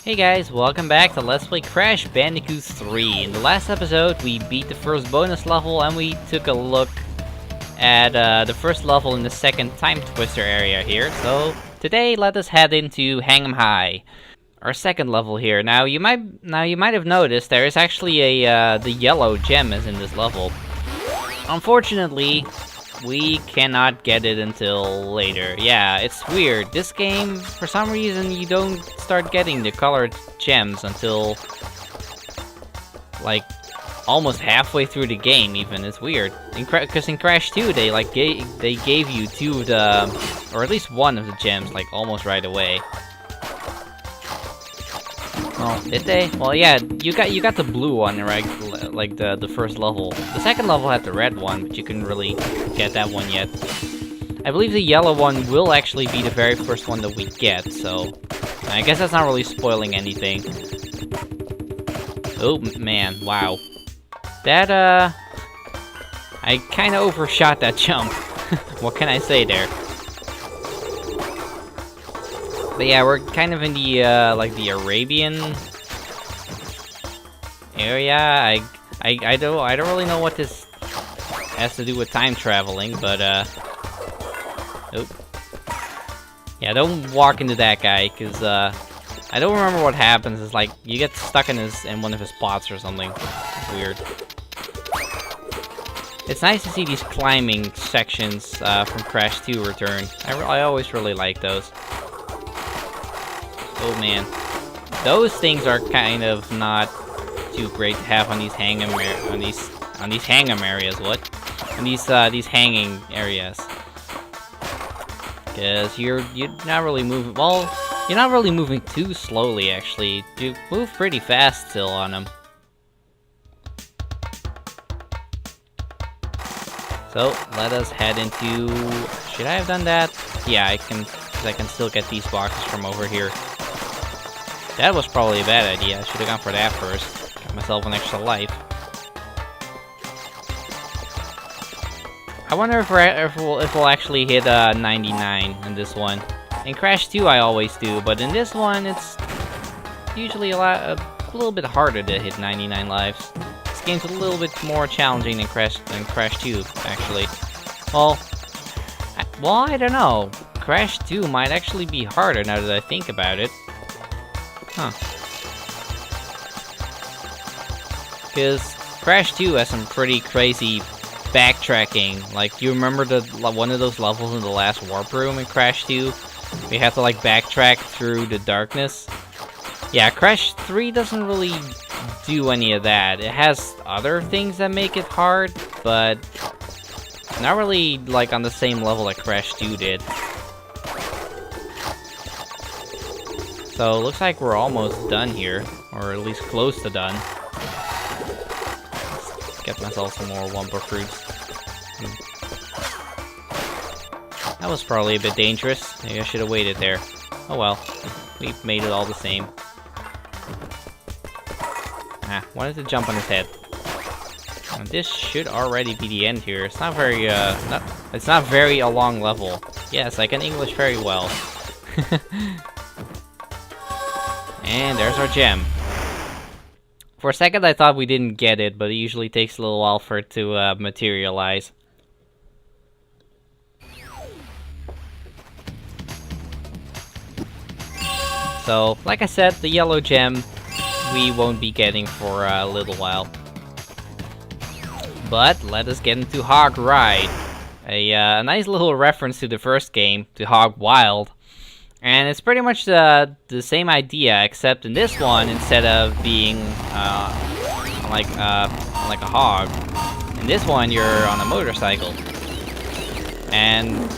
Hey guys, welcome back to Let's Play Crash Bandicoot 3. In the last episode, we beat the first bonus level and we took a look at the first level in the second time twister area here. So today, let us head into Hingham High, our second level here. Now you might have noticed there is actually a the yellow gem is in this level. Unfortunately, we cannot get it until later. Yeah, it's weird. This game, for some reason, you don't start getting the colored gems until like almost halfway through the game. Even it's weird. Because in Crash 2, they gave you two of the, or at least one of the gems, like almost right away. Oh, did they? Well, yeah, you got the blue one, right? Like the first level. The second level had the red one, but you couldn't really get that one yet. I believe the yellow one will actually be the very first one that we get, so I guess that's not really spoiling anything. Oh man, wow. That I kind of overshot that jump. What can I say there? But yeah, we're kind of in the like the Arabian area. I don't really know what this has to do with time traveling, but oh. Yeah, don't walk into that guy, cause I don't remember what happens. It's like you get stuck in one of his spots or something. It's weird. It's nice to see these climbing sections from Crash 2 return. I always really like those. Oh man, those things are kind of not too great to have on these hanging areas. What? On these hanging areas, because you're not really moving. Well, you're not really moving too slowly. Actually, you move pretty fast still on them. So let us head into. Should I have done that? Yeah, I can. 'Cause I can still get these boxes from over here. That was probably a bad idea. I should have gone for that first. Got myself an extra life. I wonder if we'll actually hit 99 in this one. In Crash 2 I always do, but in this one it's usually a little bit harder to hit 99 lives. This game's a little bit more challenging than Crash 2, actually. Well, I don't know. Crash 2 might actually be harder now that I think about it. Huh. Because Crash 2 has some pretty crazy backtracking. Like, you remember one of those levels in the last warp room in Crash 2? We have to, like, backtrack through the darkness? Yeah, Crash 3 doesn't really do any of that. It has other things that make it hard, but not really, like, on the same level that Crash 2 did. So, looks like we're almost done here, or at least close to done. Let's get myself some more Wumpa fruits. That was probably a bit dangerous. Maybe I should have waited there. Oh well, we made it all the same. Wanted to jump on his head. And this should already be the end here. It's not very, it's not very a long level. Yes, I can English very well. And there's our gem. For a second I thought we didn't get it, but it usually takes a little while for it to materialize. So, like I said, the yellow gem we won't be getting for a little while. But let us get into Hog Ride. A nice little reference to the first game, to Hog Wild. And it's pretty much the same idea, except in this one, instead of being like a hog, in this one you're on a motorcycle. And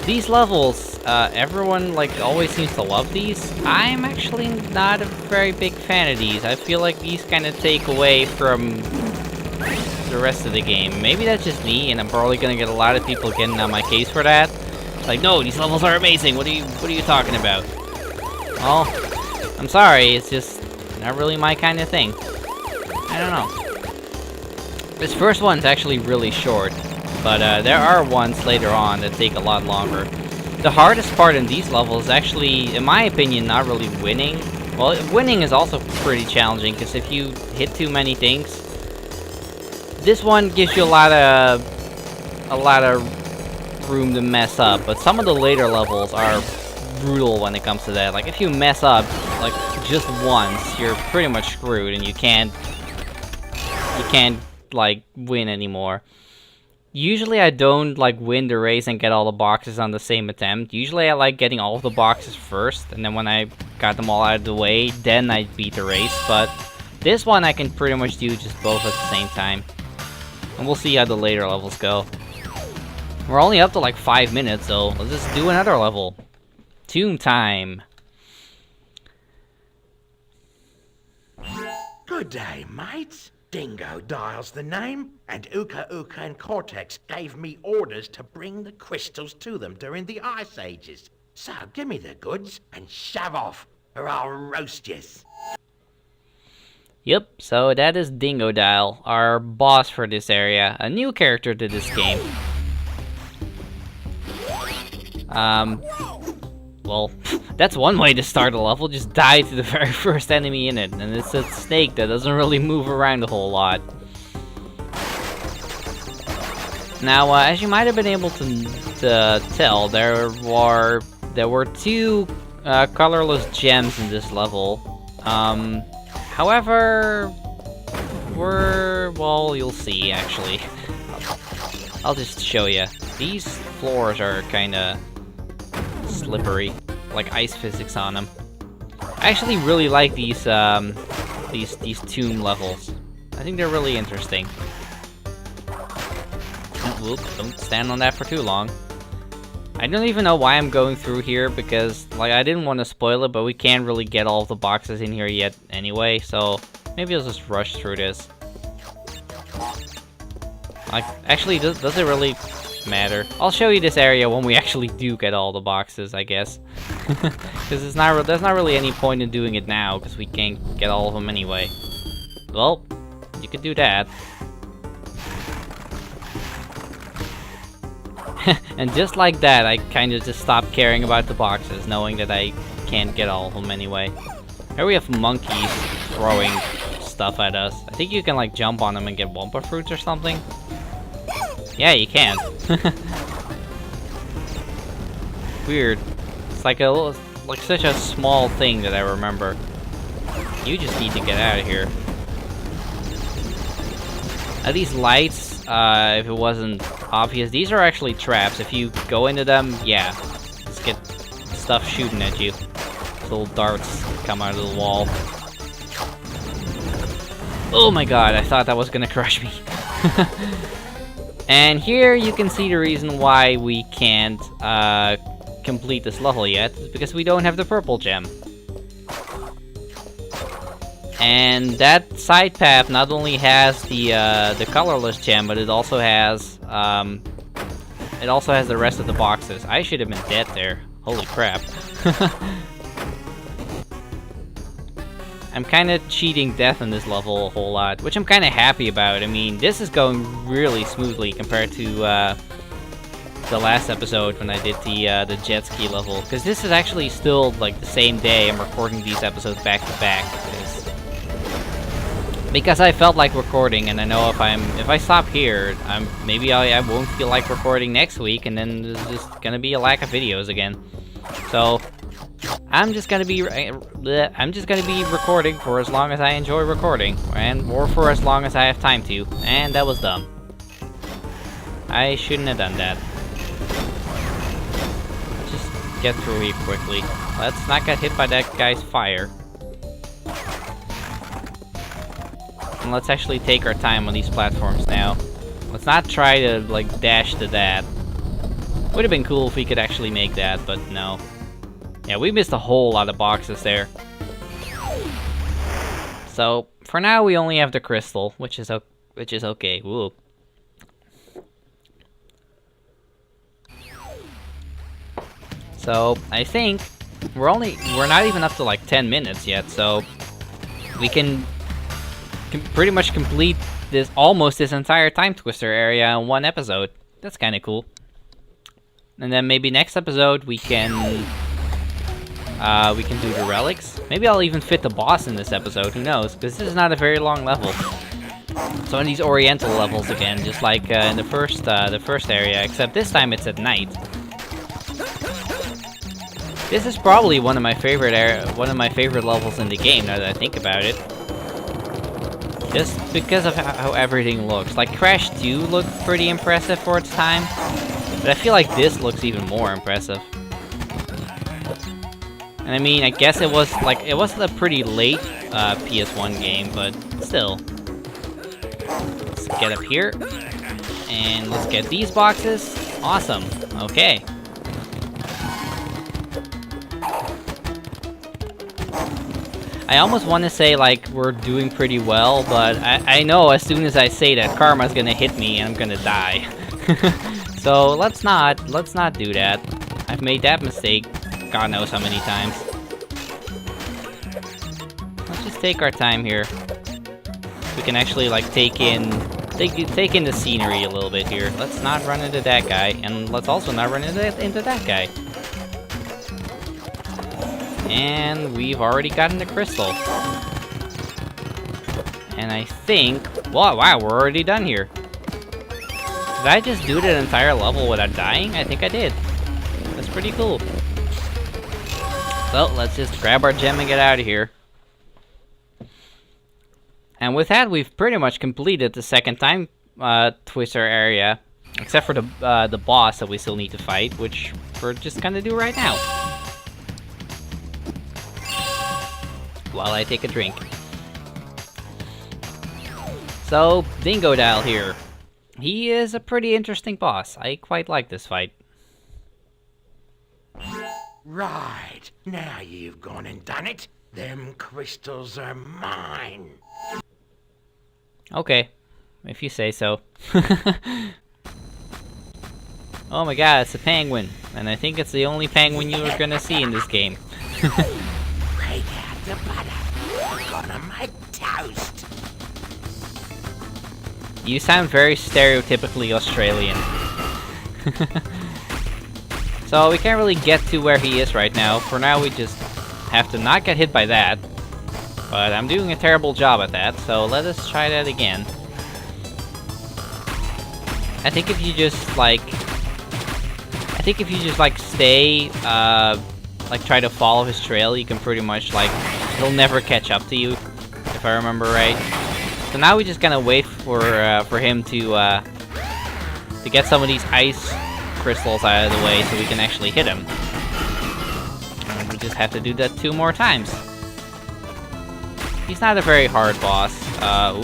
these levels, everyone like always seems to love these. I'm actually not a very big fan of these. I feel like these kind of take away from the rest of the game. Maybe that's just me, and I'm probably gonna get a lot of people getting on my case for that. Like, no, these levels are amazing. What are you talking about? Well, I'm sorry. It's just not really my kind of thing. I don't know. This first one's actually really short, but there are ones later on that take a lot longer. The hardest part in these levels is actually, in my opinion, not really winning. Well, winning is also pretty challenging, because if you hit too many things, this one gives you a lot of room to mess up, but some of the later levels are brutal when it comes to that. Like, if you mess up, like, just once, you're pretty much screwed, and you can't, like, win anymore. Usually I don't, like, win the race and get all the boxes on the same attempt. Usually I like getting all of the boxes first, and then when I got them all out of the way, then I beat the race. But this one I can pretty much do just both at the same time. And we'll see how the later levels go. We're only up to like 5 minutes, so let's just do another level. Tomb time. Good day, mates. Dingo Dial's the name, and Uka Uka and Cortex gave me orders to bring the crystals to them during the Ice Ages. So give me the goods and shove off, or I'll roast yous. Yep, so that is Dingo Dial, our boss for this area, a new character to this game. Well, that's one way to start a level, just die to the very first enemy in it, and it's a snake that doesn't really move around a whole lot. Now, as you might have been able to tell, there were 2 colorless gems in this level. However, well, you'll see, actually. I'll just show you. These floors are kinda slippery, like ice physics on them. I actually really like these tomb levels. I think they're really interesting. Whoop, don't stand on that for too long. I don't even know why I'm going through here, because like I didn't want to spoil it, but we can't really get all of the boxes in here yet anyway, so maybe I'll just rush through this. Like, actually, does it really matter? I'll show you this area when we actually do get all the boxes, I guess. Because there's not really any point in doing it now, because we can't get all of them anyway. Well, you could do that. And just like that, I kind of just stopped caring about the boxes, knowing that I can't get all of them anyway. Here we have monkeys throwing stuff at us. I think you can like jump on them and get Wumpa fruits or something. Yeah, you can. Weird. It's like a little, like such a small thing that I remember. You just need to get out of here. Are these lights? If it wasn't obvious, these are actually traps. If you go into them, yeah, just get stuff shooting at you. Little darts come out of the wall. Oh my god, I thought that was gonna crush me. And here you can see the reason why we can't complete this level yet, is because we don't have the purple gem. And that side path not only has the colorless gem, but it also has the rest of the boxes. I should have been dead there. Holy crap. I'm kind of cheating death in this level a whole lot, which I'm kind of happy about. I mean, this is going really smoothly compared to the last episode when I did the jet ski level. Because this is actually still like the same day. I'm recording these episodes back to back. Because I felt like recording, and I know if I stop here, maybe I won't feel like recording next week, and then there's just gonna be a lack of videos again. So I'm just gonna be recording for as long as I enjoy recording, or for as long as I have time to. And that was dumb. I shouldn't have done that. Let's just get through here quickly. Let's not get hit by that guy's fire. And let's actually take our time on these platforms now. Let's not try to, like, dash to that. Would have been cool if we could actually make that, but no. Yeah, we missed a whole lot of boxes there. So, for now we only have the crystal, which is okay. Woo. So, I think we're not even up to like 10 minutes yet, so we can pretty much complete almost this entire Time Twister area in one episode. That's kind of cool. And then maybe next episode we can We can do the relics. Maybe I'll even fit the boss in this episode, who knows? Because this is not a very long level. So in these oriental levels again, just like in the first area, except this time it's at night. This is probably one of my favorite levels in the game, now that I think about it. Just because of how everything looks. Like Crash 2 looked pretty impressive for its time, but I feel like this looks even more impressive. And I mean, I guess it wasn't a pretty late PS1 game, but still. Let's get up here, and let's get these boxes. Awesome. Okay. I almost want to say, like, we're doing pretty well, but I know as soon as I say that, karma's gonna hit me and I'm gonna die. So let's not do that. I've made that mistake God knows how many times. Let's just take our time here. We can actually, like, take in the scenery a little bit here. Let's not run into that guy, and let's also not run into that guy. And we've already gotten the crystal. And I think... Wow, we're already done here. Did I just do that entire level without dying? I think I did. That's pretty cool. So, let's just grab our gem and get out of here. And with that, we've pretty much completed the second time Twister area. Except for the boss that we still need to fight, which we're just gonna do right now. While I take a drink. So, Dingodile here. He is a pretty interesting boss. I quite like this fight. Right. Now you've gone and done it. Them crystals are mine. Okay. If you say so. Oh my god, it's a penguin. And I think it's the only penguin you're gonna see in this game. Break out the butter. We're gonna make toast. You sound very stereotypically Australian. So we can't really get to where he is right now. For now, we just have to not get hit by that. But I'm doing a terrible job at that, so let us try that again. I think if you just like stay, like try to follow his trail, you can pretty much like, he'll never catch up to you, if I remember right. So now we're just gonna wait for him to get some of these ice crystals out of the way so we can actually hit him. And we just have to do that 2 more times. He's not a very hard boss. Ooh.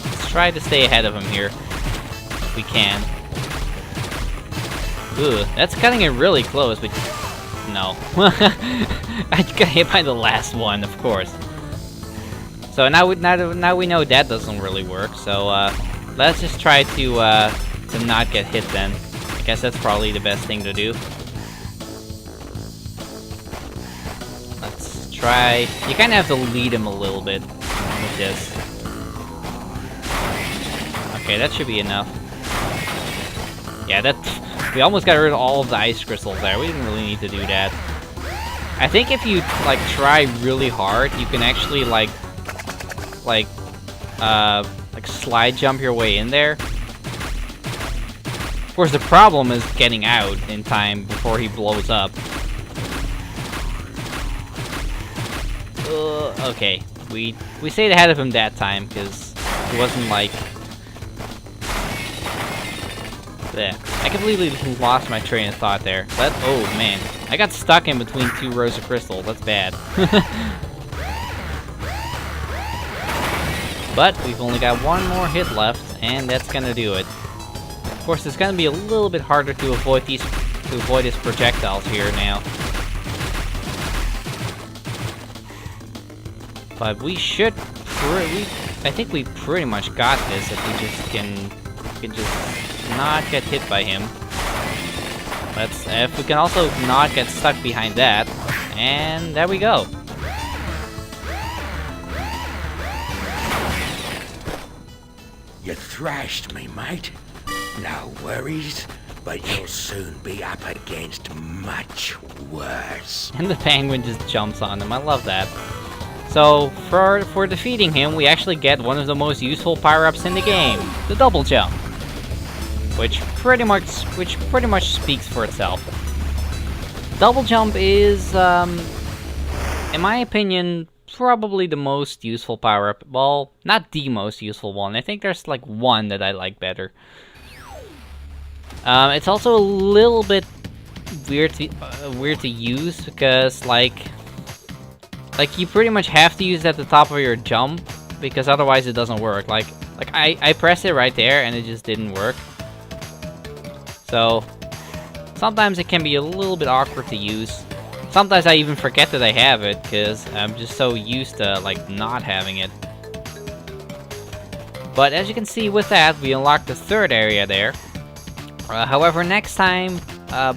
Let's try to stay ahead of him here, if we can. Ooh, that's cutting it really close, but no. I got hit by the last one, of course. So now we know that doesn't really work. So let's just try to not get hit then. I guess that's probably the best thing to do. Let's try. You kind of have to lead him a little bit with this. Okay, that should be enough. Yeah, we almost got rid of all of the ice crystals there. We didn't really need to do that. I think if you like try really hard, you can actually like slide jump your way in there. Of course, the problem is getting out in time before he blows up. Okay, we stayed ahead of him that time because it wasn't like. There. I completely lost my train of thought there. Oh man, I got stuck in between 2 rows of crystals. That's bad. But we've only got 1 more hit left, and that's gonna do it. Of course, it's gonna be a little bit harder to avoid his projectiles here now. But we should. I think we pretty much got this if we just can just not get hit by him. If we can also not get stuck behind that, and there we go. You thrashed me, mate. No worries. but you'll soon be up against much worse. And the penguin just jumps on him. I love that. So, for defeating him, we actually get one of the most useful power-ups in the game, the double jump. Which pretty much speaks for itself. Double jump is, in my opinion, probably the most useful power-up. Well, not the most useful one. I think there's like one that I like better. It's also a little bit weird to use because like you pretty much have to use it at the top of your jump because otherwise it doesn't work. Like I pressed it right there and it just didn't work. So sometimes it can be a little bit awkward to use. Sometimes I even forget that I have it because I'm just so used to like not having it. But as you can see with that, we unlocked the third area there. However, next time,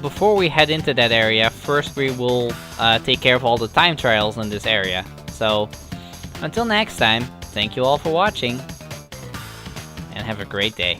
before we head into that area, first we will take care of all the time trials in this area. So, until next time, thank you all for watching, and have a great day.